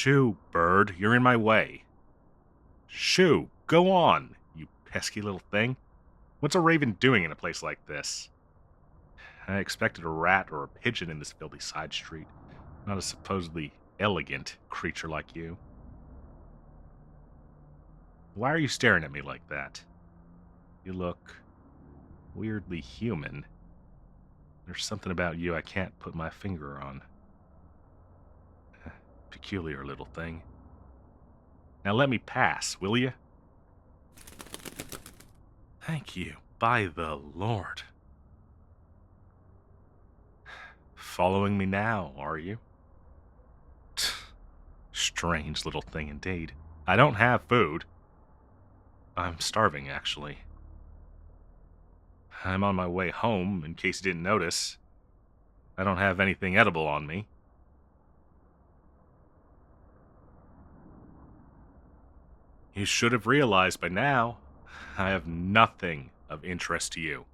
Shoo, bird, you're in my way. Shoo, go on, you pesky little thing. What's a raven doing in a place like this? I expected a rat or a pigeon in this filthy side street, not a supposedly elegant creature like you. Why are you staring at me like that? You look weirdly human. There's something about you I can't put my finger on. Peculiar little thing. Now let me pass, will you? Thank you, by the Lord. Following me now, are you? Strange little thing indeed. I don't have food. I'm starving, actually. I'm on my way home, in case you didn't notice. I don't have anything edible on me. You should have realized by now, I have nothing of interest to you.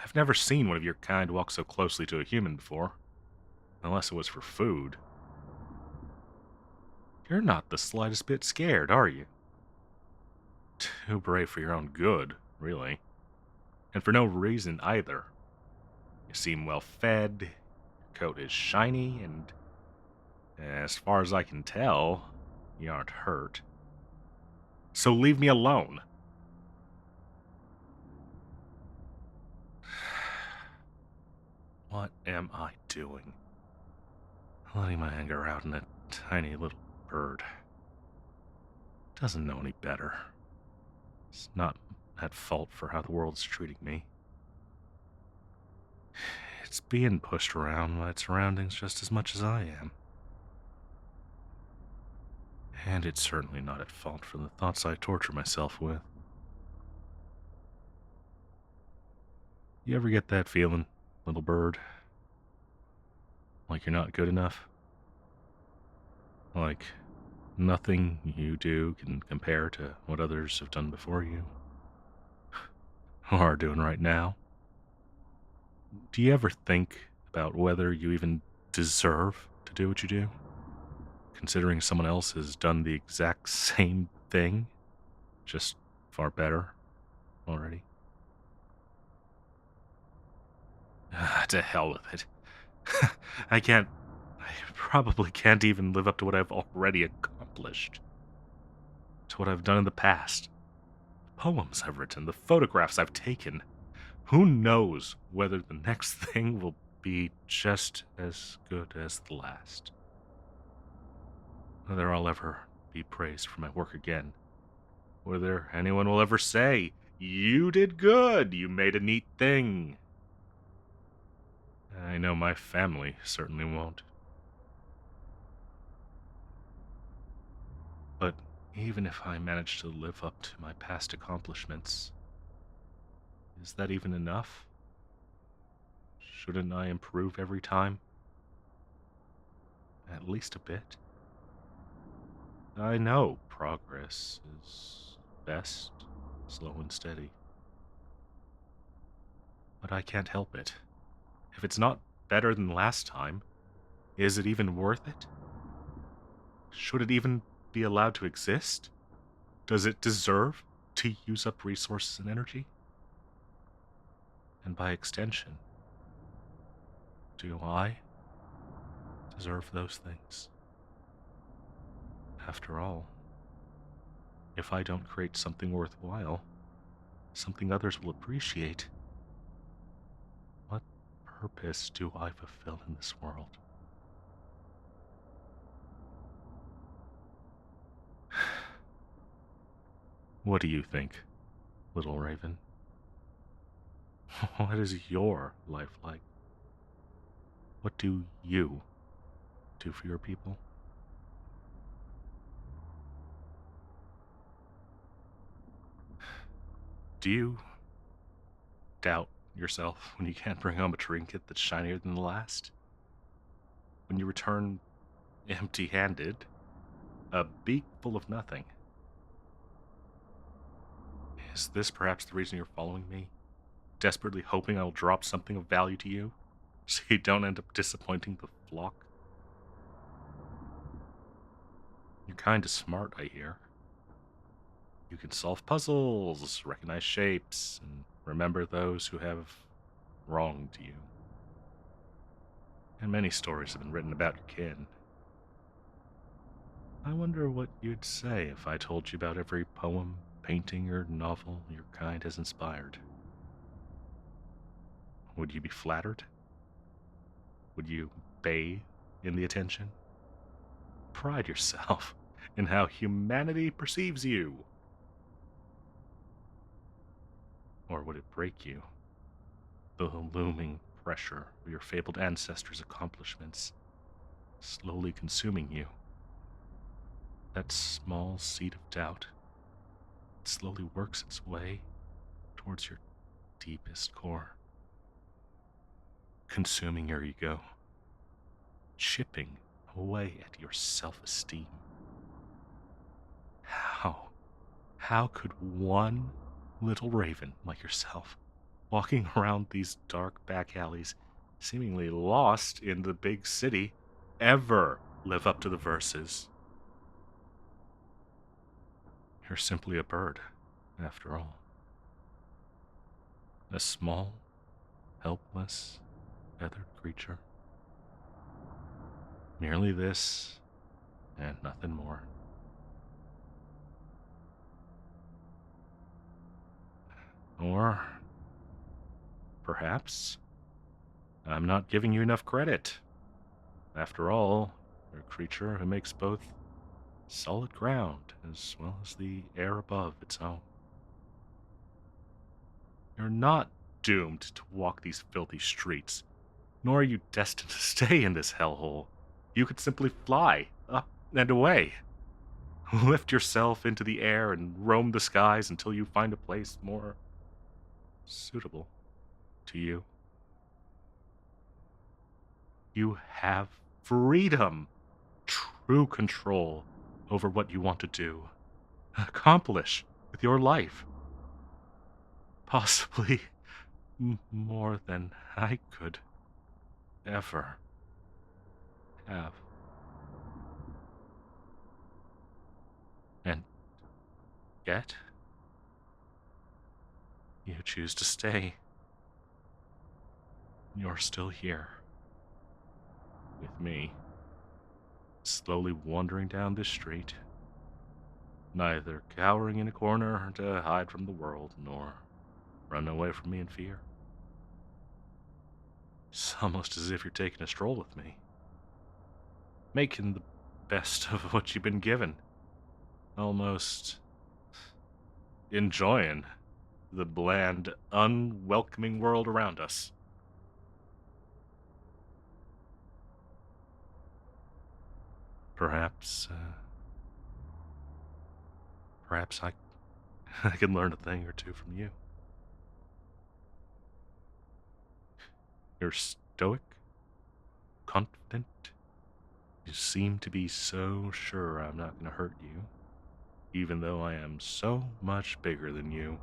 I've never seen one of your kind walk so closely to a human before, unless it was for food. You're not the slightest bit scared, are you? Too brave for your own good, really. And for no reason either. You seem well fed, your coat is shiny, and as far as I can tell, you aren't hurt. So leave me alone. What am I doing? Letting my anger out in a tiny little bird. Doesn't know any better. It's not at fault for how the world's treating me. It's being pushed around by its surroundings just as much as I am. And it's certainly not at fault for the thoughts I torture myself with. You ever get that feeling, little bird? Like you're not good enough? Like nothing you do can compare to what others have done before you? Or are doing right now? Do you ever think about whether you even deserve to do what you do? Considering someone else has done the exact same thing, just far better already. To hell with it. I probably can't even live up to what I've already accomplished. To what I've done in the past. The poems I've written, the photographs I've taken. Who knows whether the next thing will be just as good as the last. Whether I'll ever be praised for my work again. Whether anyone will ever say, "You did good, you made a neat thing." I know my family certainly won't. But even if I manage to live up to my past accomplishments, is that even enough? Shouldn't I improve every time? At least a bit? I know progress is best slow and steady. But I can't help it. If it's not better than last time, is it even worth it? Should it even be allowed to exist? Does it deserve to use up resources and energy? And by extension, do I deserve those things? After all, if I don't create something worthwhile, something others will appreciate, what purpose do I fulfill in this world? What do you think, little raven? What is your life like? What do you do for your people? Do you doubt yourself when you can't bring home a trinket that's shinier than the last? When you return empty-handed, a beak full of nothing? Is this perhaps the reason you're following me? Desperately hoping I will drop something of value to you, so you don't end up disappointing the flock? You're kinda smart, I hear. You can solve puzzles, recognize shapes, and remember those who have wronged you. And many stories have been written about your kin. I wonder what you'd say if I told you about every poem, painting, or novel your kind has inspired. Would you be flattered? Would you bathe in the attention? Pride yourself in how humanity perceives you? Or would it break you? The looming pressure of your fabled ancestors' accomplishments slowly consuming you. That small seed of doubt, it slowly works its way towards your deepest core, consuming your ego, chipping away at your self-esteem. How? How could one little raven like yourself, walking around these dark back alleys, seemingly lost in the big city, ever live up to the verses? You're simply a bird, after all. A small, helpless, feathered creature. Merely this, and nothing more. Or, perhaps, I'm not giving you enough credit. After all, you're a creature who makes both solid ground as well as the air above its own. You're not doomed to walk these filthy streets, nor are you destined to stay in this hellhole. You could simply fly up and away. Lift yourself into the air and roam the skies until you find a place more suitable to you. You have freedom, true control over what you want to do, accomplish with your life. Possibly more than I could ever have. And yet, you choose to stay. You're still here, with me, slowly wandering down this street, neither cowering in a corner to hide from the world, nor run away from me in fear. It's almost as if you're taking a stroll with me, making the best of what you've been given, almost enjoying the bland, unwelcoming world around us. Perhaps, perhaps I can learn a thing or two from you. You're stoic, confident. You seem to be so sure I'm not going to hurt you, even though I am so much bigger than you.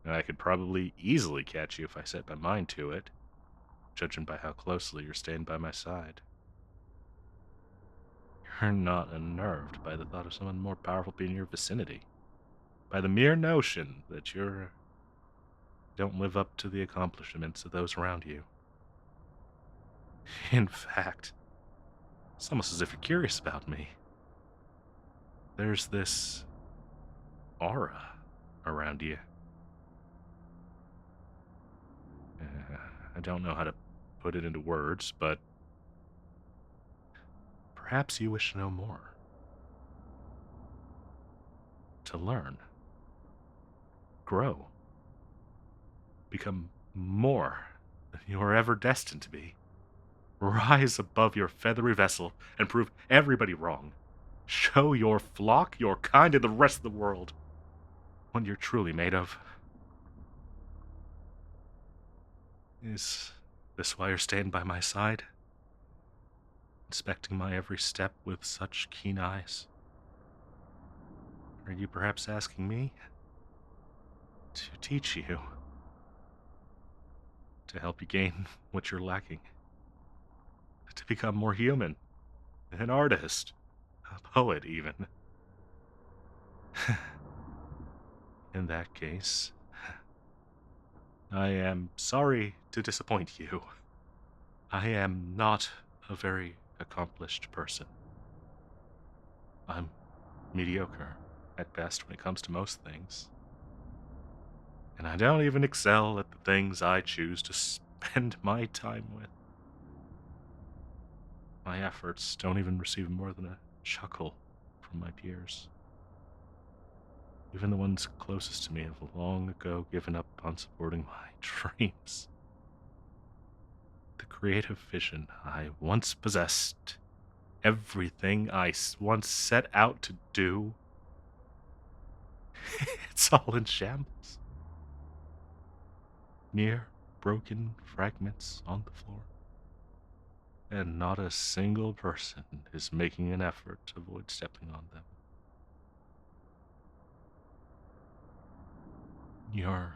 And I could probably easily catch you if I set my mind to it, judging by how closely you're staying by my side. You're not unnerved by the thought of someone more powerful being in your vicinity, by the mere notion that you don't live up to the accomplishments of those around you. In fact, it's almost as if you're curious about me. There's this aura around you. I don't know how to put it into words, but perhaps you wish to know more. To learn. Grow. Become more than you are ever destined to be. Rise above your feathery vessel and prove everybody wrong. Show your flock, your kind, and the rest of the world what you're truly made of. Is this why you're staying by my side? Inspecting my every step with such keen eyes? Are you perhaps asking me to teach you? To help you gain what you're lacking? To become more human? an artist, a poet even. In that case, I am sorry to disappoint you. I am not a very accomplished person. I'm mediocre at best when it comes to most things. And I don't even excel at the things I choose to spend my time with. My efforts don't even receive more than a chuckle from my peers. Even the ones closest to me have long ago given up on supporting my dreams. The creative vision I once possessed, everything I once set out to do, it's all in shambles. Mere broken fragments on the floor. And not a single person is making an effort to avoid stepping on them. Your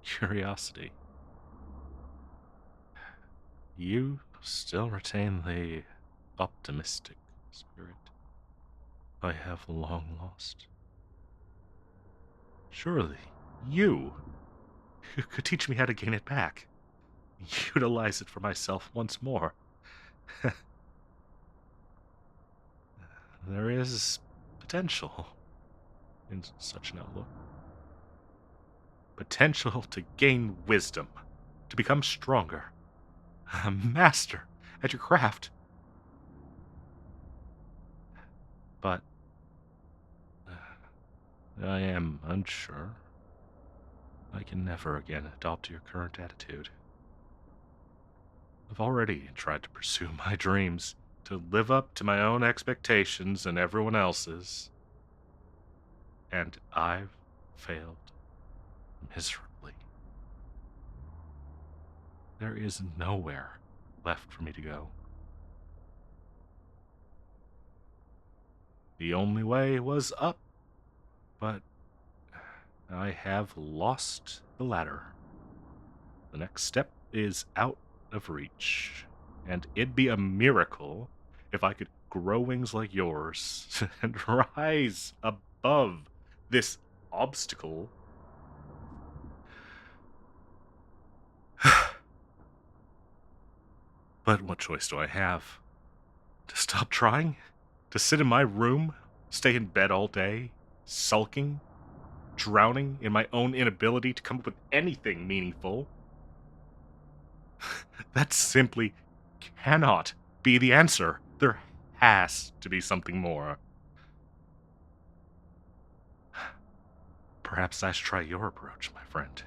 curiosity. You still retain the optimistic spirit I have long lost. Surely, you could teach me how to gain it back. Utilize it for myself once more. There is potential in such an outlook. Potential to gain wisdom, to become stronger, a master at your craft. But I am unsure. I can never again adopt your current attitude. I've already tried to pursue my dreams, to live up to my own expectations and everyone else's, and I've failed miserably. There is nowhere left for me to go. The only way was up, but I have lost the ladder. The next step is out of reach, and it'd be a miracle if I could grow wings like yours and rise above this obstacle. But what choice do I have? To stop trying? To sit in my room? Stay in bed all day? Sulking? Drowning in my own inability to come up with anything meaningful? That simply cannot be the answer. There has to be something more. Perhaps I should try your approach, my friend.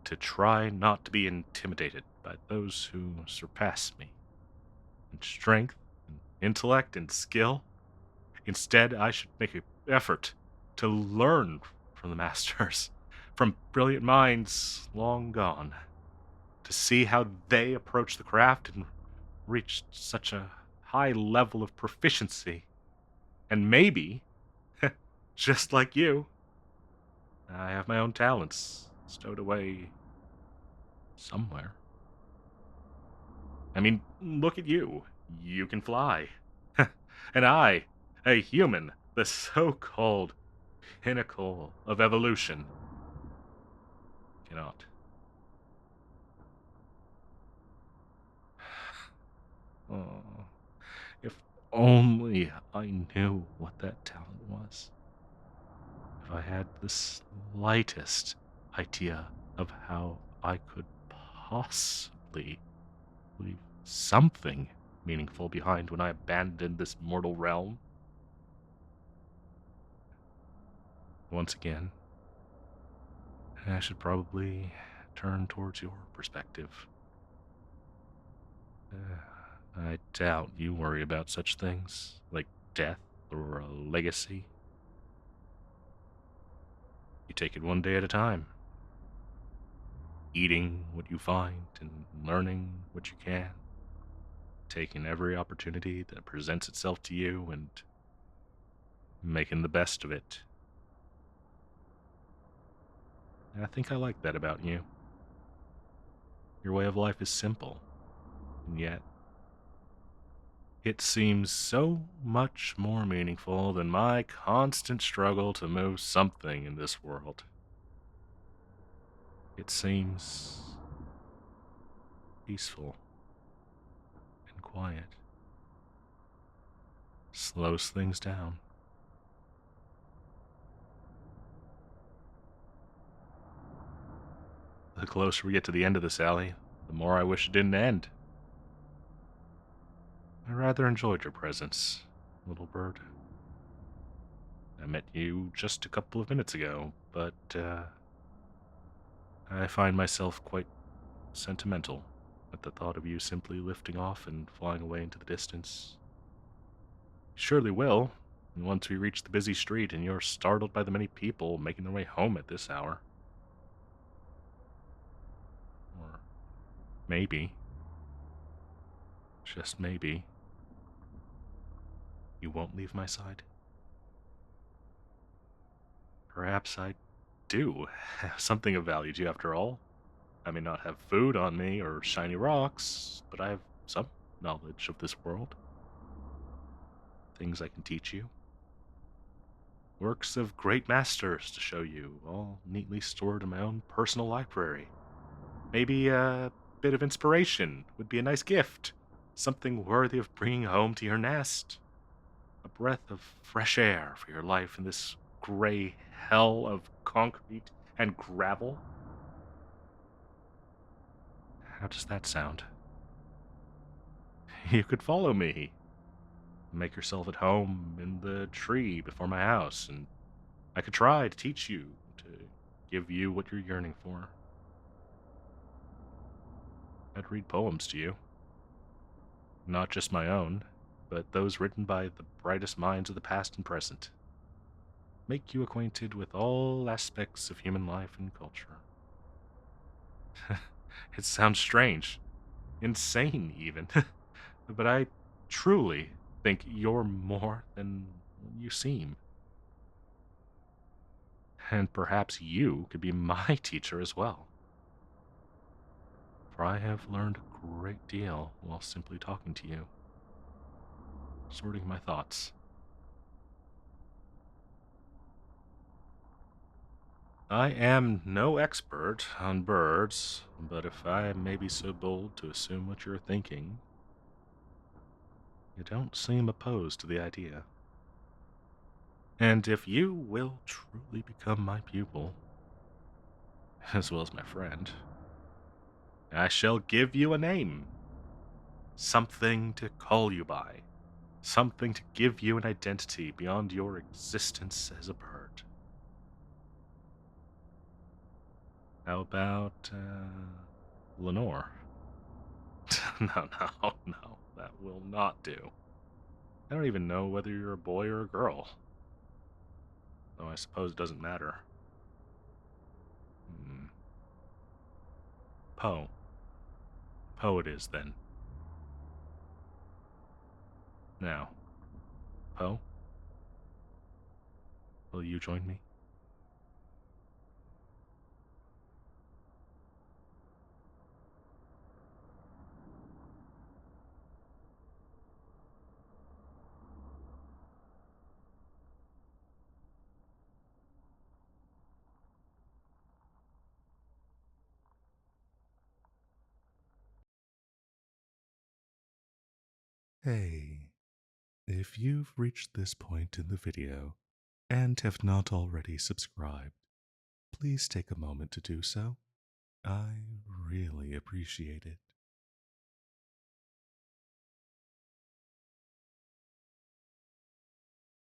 To try not to be intimidated by those who surpass me in strength, and intellect, and skill. Instead, I should make an effort to learn from the masters, from brilliant minds long gone, to see how they approach the craft and reach such a high level of proficiency. And maybe, just like you, I have my own talents stowed away somewhere. I mean, look at you. You can fly. And I, a human, the so-called pinnacle of evolution, cannot. Oh, if only I knew what that talent was. If I had the slightest idea of how I could possibly leave something meaningful behind when I abandoned this mortal realm. Once again, I should probably turn towards your perspective. I doubt you worry about such things, like death or a legacy. You take it one day at a time, eating what you find and learning what you can, taking every opportunity that presents itself to you and making the best of it. And I think I like that about you. Your way of life is simple, and yet It seems so much more meaningful than my constant struggle to move something in this world. It seems peaceful and quiet. Slows things down. The closer we get to the end of this alley, the more I wish it didn't end. I rather enjoyed your presence, little bird. I met you just a couple of minutes ago, but I find myself quite sentimental at the thought of you simply lifting off and flying away into the distance. Surely will, and once we reach the busy street and you're startled by the many people making their way home at this hour. Or maybe, just maybe, you won't leave my side. Perhaps I do have something of value to you after all. I may not have food on me or shiny rocks, but I have some knowledge of this world. Things I can teach you. Works of great masters to show you, all neatly stored in my own personal library. Maybe a bit of inspiration would be a nice gift. Something worthy of bringing home to your nest. A breath of fresh air for your life in this gray hell of concrete and gravel. How does that sound? You could follow me. Make yourself at home in the tree before my house, and I could try to teach you, to give you what you're yearning for. I'd read poems to you. Not just my own, but those written by the brightest minds of the past and present. Make you acquainted with all aspects of human life and culture. It sounds strange, insane even, but I truly think you're more than you seem. And perhaps you could be my teacher as well. For I have learned a great deal while simply talking to you, sorting my thoughts. I am no expert on birds, but if I may be so bold to assume what you're thinking, you don't seem opposed to the idea. And if you will truly become my pupil, as well as my friend, I shall give you a name. Something to call you by. Something to give you an identity beyond your existence as a bird. How about, Lenore? No, no, no. That will not do. I don't even know whether you're a boy or a girl. Though I suppose it doesn't matter. Hmm. Poe. Poe it is, then. Now, Poe, will you join me? Hey, if you've reached this point in the video and have not already subscribed, please take a moment to do so. I really appreciate it.